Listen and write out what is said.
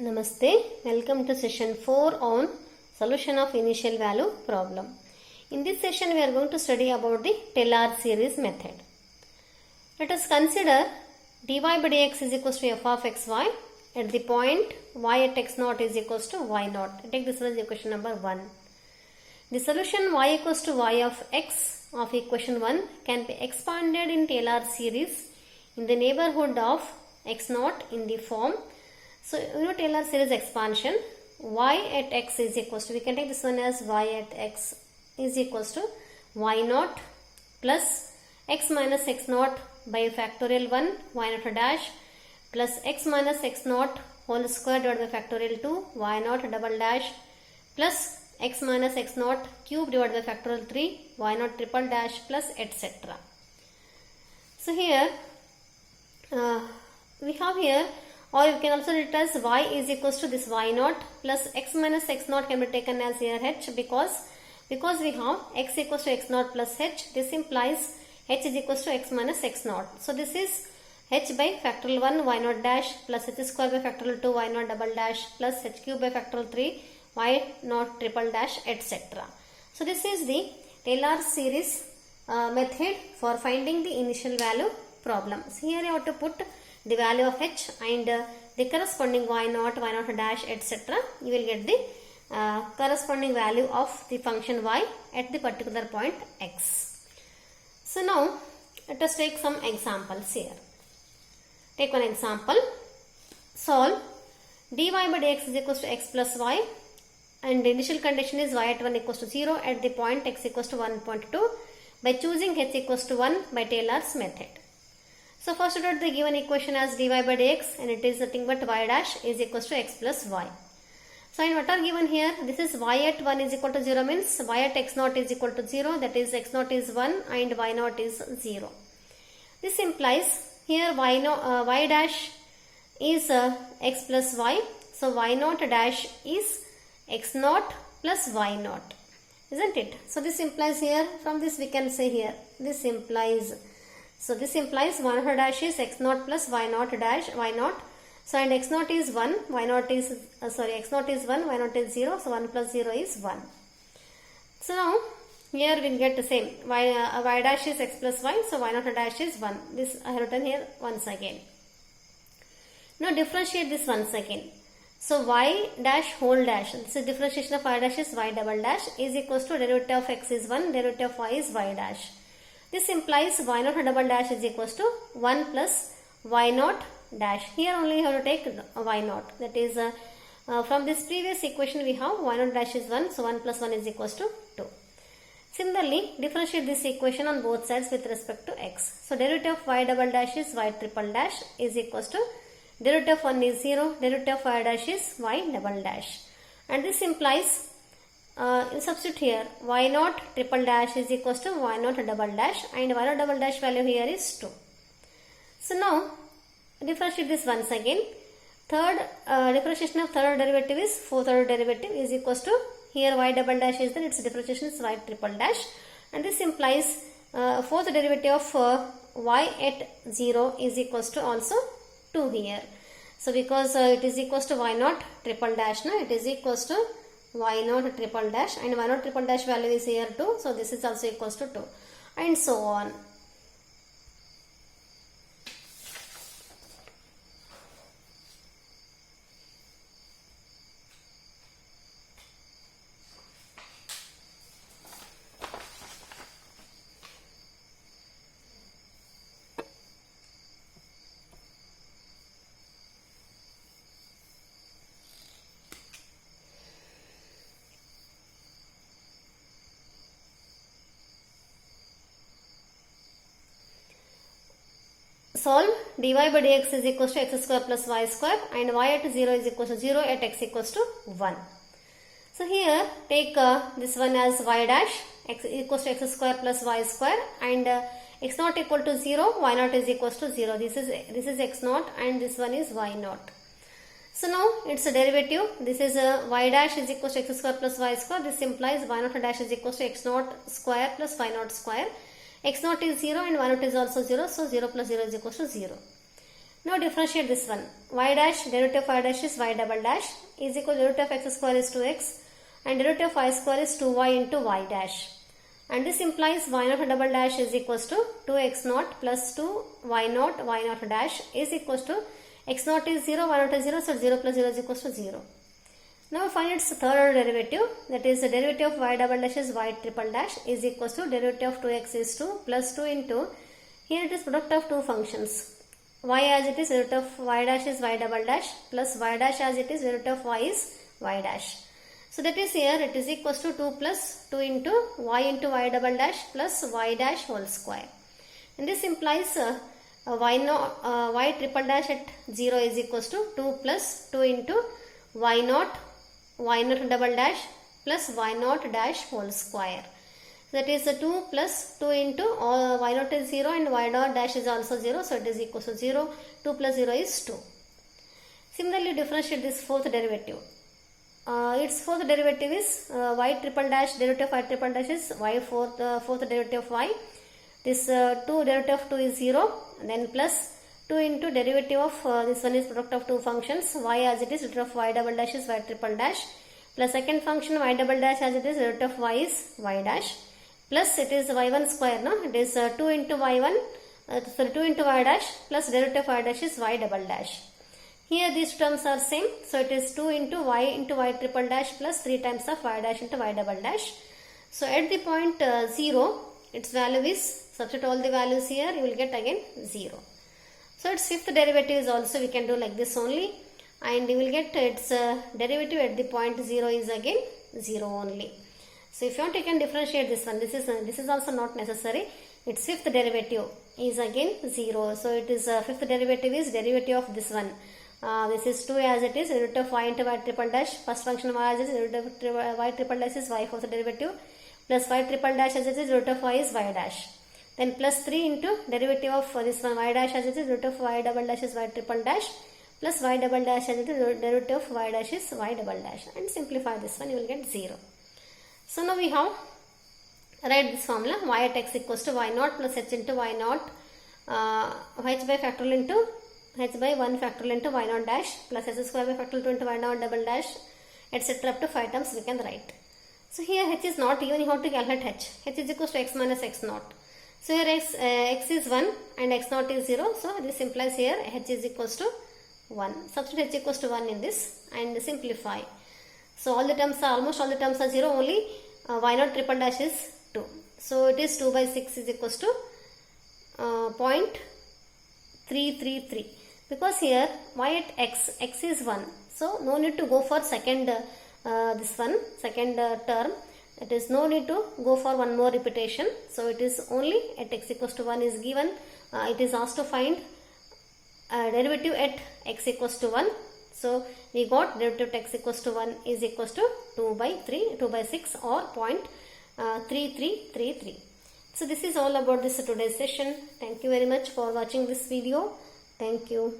Namaste, welcome to session 4 on solution of initial value problem. In this session we are going to study about the Taylor series method. Let us consider dy by dx is equals to f of xy at the point y at x naught is equals to y naught. Take this as equation number 1. The solution y equals to y of x of equation 1 can be expanded in Taylor series in the neighborhood of x naught in the form. So, Taylor series expansion y at x is equals to, we can take this one as y at x is equals to y naught plus x minus x naught by factorial 1 y naught dash plus x minus x naught whole square divided by factorial 2 y naught double dash plus x minus x naught cube divided by factorial 3 y naught triple dash plus etc. So, here we have here, or you can also write as y is equals to this y naught plus x minus x naught can be taken as here h because we have x equals to x naught plus h. This implies h is equals to x minus x naught. So this is h by factorial 1 y naught dash plus h square by factorial 2 y naught double dash plus h cube by factorial 3 y naught triple dash etc. So this is the Taylor series method for finding the initial value problem. So here you have to put the value of h and the corresponding y naught dash etc. You will get the corresponding value of the function y at the particular point x. So now let us take some examples here. Take one example. Solve dy by dx is equals to x plus y and the initial condition is y at 1 equals to 0 at the point x equals to 1.2 by choosing h equals to 1 by Taylor's method. So first write the given equation as dy by dx and it is nothing but y dash is equals to x plus y. So in what are given here, this is y at 1 is equal to 0 means y at x naught is equal to 0, that is x naught is 1 and y naught is 0. This implies here y dash is x plus y, so y naught dash is x naught plus y naught, isn't it? So this implies here, from this we can say here, this implies, so this implies y naught dash is x naught plus y naught dash y naught. So and x naught is 1, y naught is x naught is 1, y naught is 0. So 1 plus 0 is 1. So now here we get the same y dash is x plus y. So y naught dash is 1. This I have written here once again. Now differentiate this once again. So y dash whole dash. This is differentiation of y dash is y double dash is equals to derivative of x is 1, derivative of y is y dash. This implies y naught double dash is equals to 1 plus y naught dash. Here only you have to take y naught. That is from this previous equation we have y naught dash is 1. So 1 plus 1 is equals to 2. Similarly, differentiate this equation on both sides with respect to x. So derivative of y double dash is y triple dash is equals to derivative of 1 is 0. Derivative of y dash is y double dash. And this implies in substitute here y naught triple dash is equals to y naught double dash and y naught double dash value here is 2. So now differentiate this once again. Third differentiation of third derivative is fourth order derivative is equals to, here y double dash is there, its differentiation is y triple dash and this implies fourth derivative of y at 0 is equals to also 2 here. So because it is equals to y naught triple dash, now it is equals to y naught triple dash and y naught triple dash value is here 2. So this is also equals to 2 and so on. Solve dy by dx is equals to x square plus y square and y at 0 is equals to 0 at x equals to 1. So here take this one as y dash x equals to x square plus y square and x naught equal to 0, y naught is equals to 0. This is x naught and this one is y naught. So now it's a derivative. This is y dash is equals to x square plus y square. This implies y naught dash is equals to x naught square plus y naught square. X naught is 0 and y naught is also 0. So 0 plus 0 is equals to 0. Now differentiate this one. Y dash, derivative of y dash is y double dash is equal to derivative of x square is 2x and derivative of y square is 2y into y dash. And this implies y naught double dash is equals to 2x naught plus 2 y naught dash is equals to x naught is 0, y naught is 0, so 0 plus 0 is equals to 0. Now find its third order derivative, that is the derivative of y double dash is y triple dash is equals to derivative of 2x is 2 plus 2 into, here it is product of two functions. Y as it is derivative of y dash is y double dash plus y dash as it is derivative of y is y dash. So that is here it is equals to 2 plus 2 into y double dash plus y dash whole square. And this implies y triple dash at 0 is equals to 2 plus 2 into y naught double dash plus y naught dash whole square. That is 2 plus 2 into y naught is 0 and y naught dash is also 0, so it is equals to 0. 2 plus 0 is 2. Similarly, differentiate this fourth derivative. Its fourth derivative is y triple dash, derivative of y triple dash is y fourth derivative of y. This 2 derivative of 2 is 0, and then plus 2 into derivative of this one is product of two functions. Y as it is derivative of y double dash is y triple dash plus second function y double dash as it is derivative of y is y dash plus it is y1 square, no? It is 2 into y1, 2 into y dash plus derivative of y dash is y double dash. Here these terms are same, so it is 2 into y triple dash plus 3 times of y dash into y double dash. So at the point 0, its value is, substitute all the values here, you will get again 0. So its fifth derivative is also we can do like this only, and you will get its derivative at the point 0 is again 0 only. So if you want, you can differentiate this one. This is also not necessary. Its fifth derivative is again 0. So it is fifth derivative is derivative of this one. This is 2 as it is derivative of y into y triple dash. First function y as it is derivative of y triple dash is y fourth derivative plus y triple dash as it is derivative of y is y dash. Then plus 3 into derivative of this one y dash as it is derivative of y double dash is y triple dash plus y double dash as it is derivative of y dash is y double dash, and simplify this one, you will get 0. So now we have write this formula y at x equals to y naught plus h into y naught h by factorial into h by 1 factorial into y naught dash plus h square by factorial 2 into y naught double dash, etc. up to 5 terms we can write. So here h is not even, you have to calculate h. h is equals to x minus x naught. So here x is 1 and x naught is 0. So this implies here h is equals to 1. Substitute h equals to 1 in this and simplify. So all the terms are, almost all the terms are 0, only y naught triple dash is 2. So it is 2 by 6 is equals to 0.333. Because here y at x is 1. So no need to go for second second term. It is no need to go for one more repetition. So it is only at x equals to 1 is given. It is asked to find derivative at x equals to 1. So we got derivative at x equals to 1 is equals to 2 by 6 or 0.3333. So this is all about this today's session. Thank you very much for watching this video. Thank you.